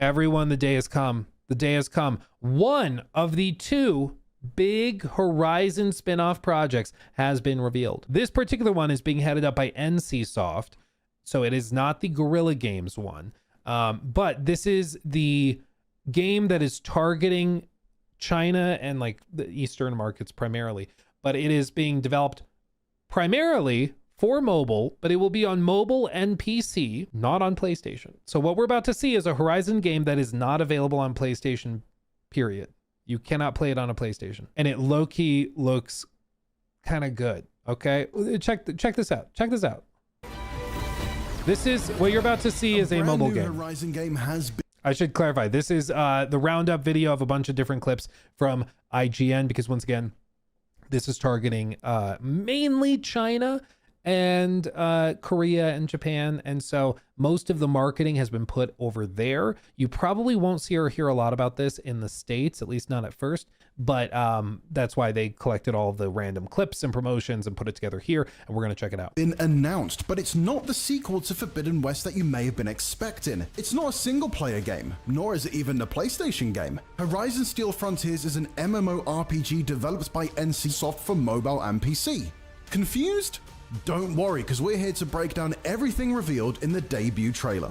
Everyone, the day has come. The day has come. One of the two big Horizon spin-off projects has been revealed. This particular one is being headed up by NCSoft, so it is not the Guerrilla Games one. But this is the game that is targeting China and like the Eastern markets primarily. But it is being developed primarily for mobile, but it will be on mobile and PC, not on PlayStation. So what we're about to see is a Horizon game that is not available on PlayStation, period. You cannot play it on a PlayStation. And it low-key looks kind of good, okay? Check this out. Check this out. This is, what you're about to see is a mobile game. Horizon game has been... I should clarify, this is the roundup video of a bunch of different clips from IGN, because once again, this is targeting mainly China and Korea and Japan, and so most of the marketing has been put over there. You probably won't see or hear a lot about this in the States, at least not at first, but that's why they collected all the random clips and promotions and put it together here, and we're going to check it out. Been announced, but it's not the sequel to Forbidden West that you may have been expecting. It's not a single-player game, nor is it even a PlayStation game. Horizon Steel Frontiers is an MMORPG developed by NCSoft for mobile and PC. Confused? Don't worry, because we're here to break down everything revealed in the debut trailer.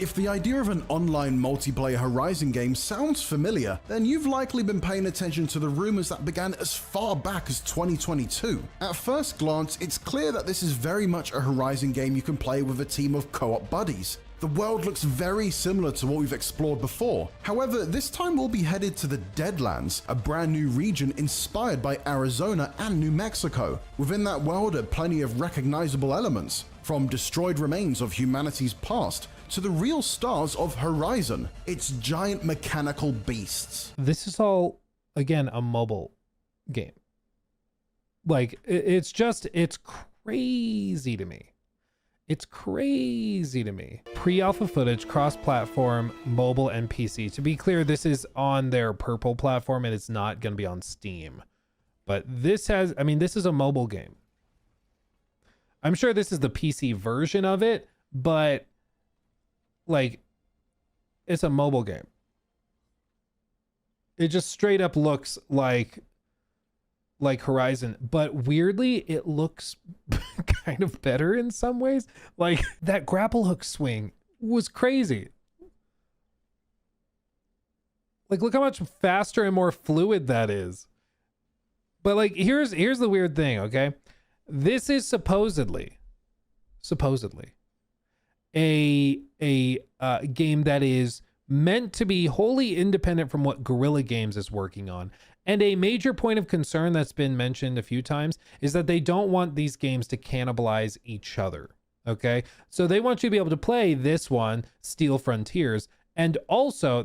If the idea of an online multiplayer Horizon game sounds familiar, then you've likely been paying attention to the rumors that began as far back as 2022. At first glance, it's clear that this is very much a Horizon game you can play with a team of co-op buddies. The world looks very similar to what we've explored before. However, this time we'll be headed to the Deadlands, a brand new region inspired by Arizona and New Mexico. Within that world are plenty of recognizable elements, from destroyed remains of humanity's past to the real stars of Horizon. It's giant mechanical beasts. This is all, again, a mobile game. Like, it's crazy to me. It's crazy to me. Pre-alpha footage, cross-platform, mobile and PC. To be clear, this is on their Purple platform and it's not going to be on Steam. But this has, I mean, this is a mobile game. I'm sure this is the PC version of it, but like, it's a mobile game. It just straight up looks like Horizon, but weirdly it looks kind of better in some ways. Like, that grapple hook swing was crazy. Like, look how much faster and more fluid that is. But like, here's the weird thing, okay? This is supposedly a game that is meant to be wholly independent from what Guerrilla Games is working on. And a major point of concern that's been mentioned a few times is that they don't want these games to cannibalize each other. Okay, so they want you to be able to play this one, Steel Frontiers, and also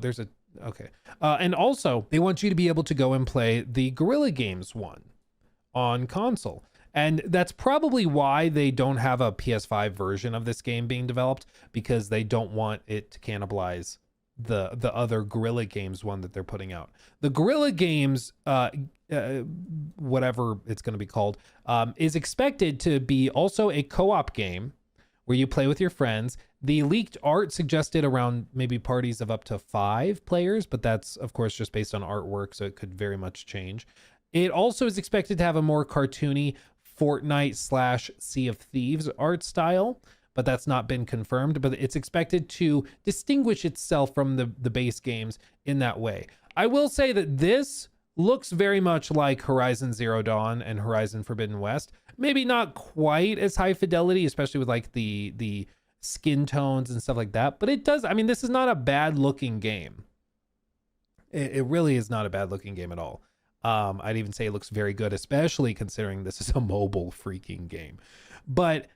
and also they want you to be able to go and play the Guerrilla Games one on console. And that's probably why they don't have a PS5 version of this game being developed, because they don't want it to cannibalize the other Guerrilla Games one that they're putting out. The Guerrilla Games, whatever it's going to be called, is expected to be also a co-op game where you play with your friends. The leaked art suggested around maybe parties of up to 5 players, but that's of course just based on artwork, so it could very much change. It also is expected to have a more cartoony Fortnite / Sea of Thieves art style, but that's not been confirmed. But it's expected to distinguish itself from the base games in that way. I will say that this looks very much like Horizon Zero Dawn and Horizon Forbidden West. Maybe not quite as high fidelity, especially with like the skin tones and stuff like that. But it does, I mean, this is not a bad looking game. It really is not a bad looking game at all. I'd even say it looks very good, especially considering this is a mobile freaking game. But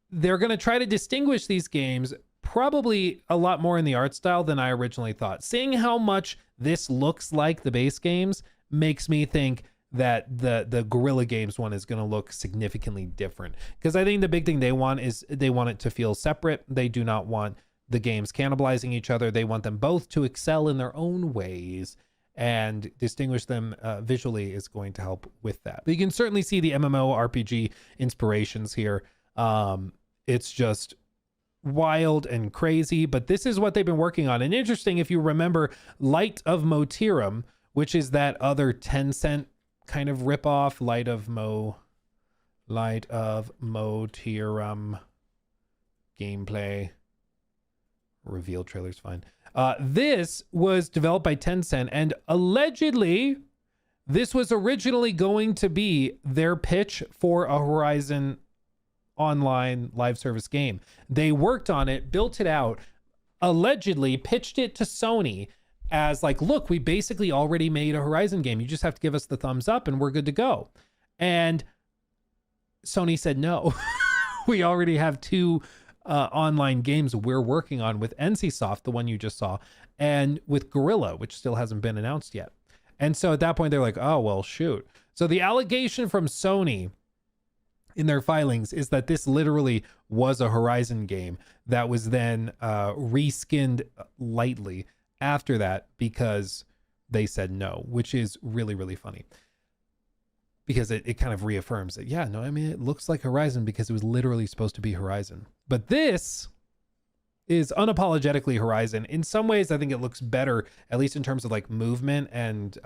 they're going to try to distinguish these games probably a lot more in the art style than I originally thought. Seeing how much this looks like the base games makes me think that the Guerrilla Games one is going to look significantly different. Because I think the big thing they want is they want it to feel separate. They do not want the games cannibalizing each other. They want them both to excel in their own ways. and distinguish them visually is going to help with that. But you can certainly see the MMORPG inspirations here. It's just wild and crazy, but this is what they've been working on. And interesting, if you remember Light of Motirum, which is that other Tencent kind of ripoff, Light of Motirum gameplay. Reveal trailer's fine. This was developed by Tencent, and allegedly this was originally going to be their pitch for a Horizon online live service game. They worked on it, built it out, allegedly pitched it to Sony as like, look, we basically already made a Horizon game. You just have to give us the thumbs up and we're good to go. And Sony said, no, we already have two online games we're working on with NCSoft, the one you just saw, and with Guerrilla, which still hasn't been announced yet. And so at that point, they're like, oh, well, shoot. So the allegation from Sony in their filings is that this literally was a Horizon game that was then reskinned lightly after that because they said no, which is really, really funny. Because it kind of reaffirms that, yeah, no, I mean, it looks like Horizon because it was literally supposed to be Horizon. But this is unapologetically Horizon. In some ways, I think it looks better, at least in terms of like movement and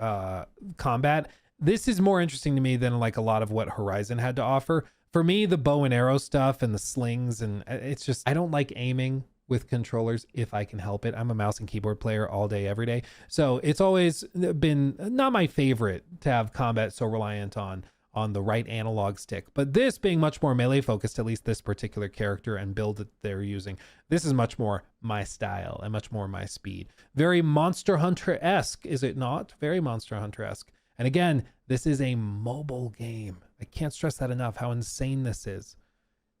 combat. This is more interesting to me than like a lot of what Horizon had to offer. For me, the bow and arrow stuff and the slings, and it's just, I don't like aiming with controllers if I can help it. I'm a mouse and keyboard player all day, every day. So it's always been not my favorite to have combat so reliant on the right analog stick. But this being much more melee focused, at least this particular character and build that they're using, this is much more my style and much more my speed. Very Monster Hunter-esque, is it not? Very Monster Hunter-esque. And again, this is a mobile game. I can't stress that enough, how insane this is.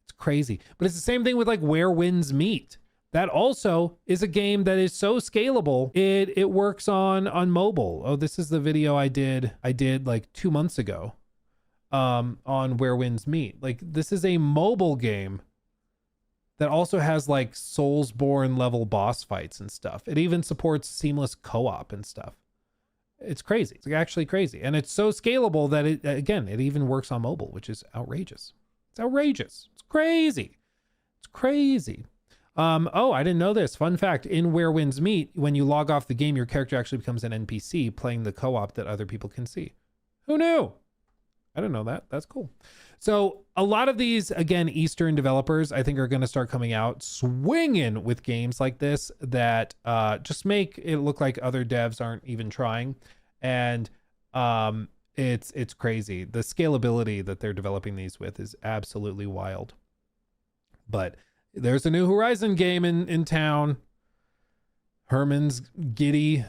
It's crazy. But it's the same thing with like Where Winds Meet. That also is a game that is so scalable. It works on mobile. Oh, this is the video I did like 2 months ago on Where Winds Meet. Like, this is a mobile game that also has like Soulsborne level boss fights and stuff. It even supports seamless co-op and stuff. It's crazy. It's actually crazy. And it's so scalable that it even works on mobile, which is outrageous. It's outrageous. It's crazy. It's crazy. Oh, I didn't know this. Fun fact, in Where Winds Meet, when you log off the game, your character actually becomes an NPC playing the co-op that other people can see. Who knew? I didn't know that. That's cool. So a lot of these, again, Eastern developers, I think are going to start coming out swinging with games like this that just make it look like other devs aren't even trying. And it's crazy. The scalability that they're developing these with is absolutely wild. But there's a new Horizon game in town. Herman's giddy.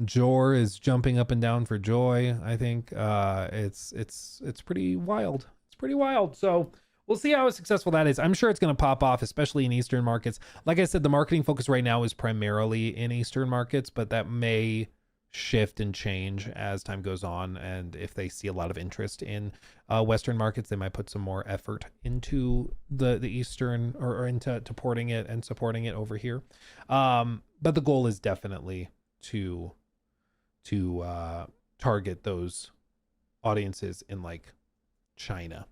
Jor is jumping up and down for joy. I think it's pretty wild. It's pretty wild. So we'll see how successful that is. I'm sure it's going to pop off, especially in Eastern markets. Like I said, the marketing focus right now is primarily in Eastern markets, but that may shift and change as time goes on. And if they see a lot of interest in Western markets, they might put some more effort into the Eastern or into porting it and supporting it over here. But the goal is definitely to target those audiences in like China,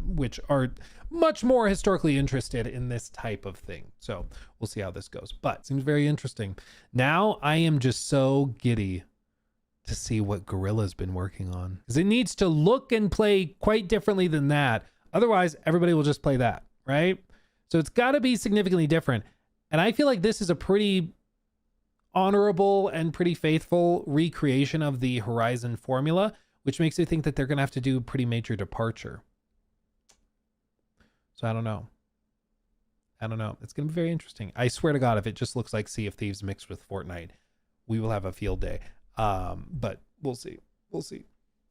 which are much more historically interested in this type of thing. So we'll see how this goes, but it seems very interesting. Now I am just so giddy to see what Guerrilla's been working on, because it needs to look and play quite differently than that. Otherwise, everybody will just play that, right? So it's got to be significantly different. And I feel like this is a pretty honorable and pretty faithful recreation of the Horizon formula, which makes me think that they're going to have to do a pretty major departure. So I don't know. It's going to be very interesting. I swear to God, if it just looks like Sea of Thieves mixed with Fortnite, we will have a field day. But we'll see.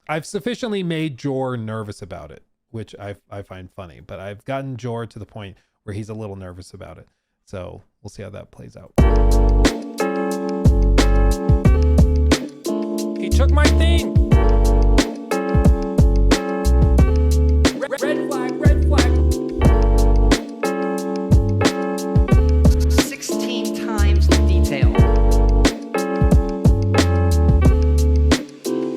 I've sufficiently made Jor nervous about it, which I find funny, but I've gotten Jor to the point where he's a little nervous about it. So we'll see how that plays out. He took my thing.